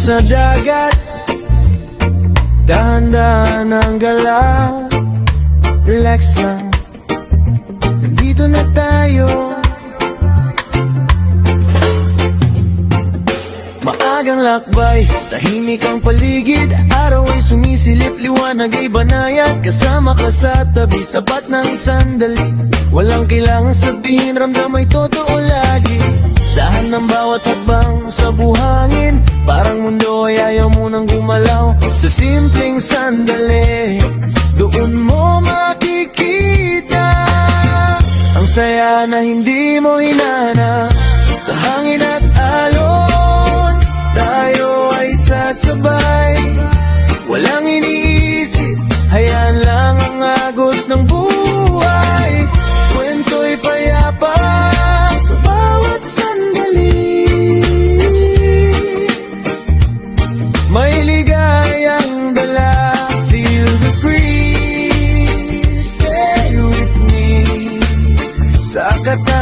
sa dagat, dahan-dahan ang galaw. Relax lang, nandito na tayo. Maagang lakbay, tahimik ang paligid. Araw ay sumisilip, liwanag ay banayad. Kasama ka sa tabi, sapat ng sandali. Walang kailangan sabihin, ramdam ay totoo lagi. Dahan ng bawat hakbang sa buhangin, parang mundo ay ayaw mo nang gumalaw. Sa simpleng sandali, doon mo makikita ang saya na hindi mo hinanap. Sa hangin at alon, tayo ay sasabay. Walang iniisip, hayaan lang ang agos ng buhay. Kwento'y payapa sa bawat sandali. May ligayang dala, feel the breeze, stay with me. Sa kata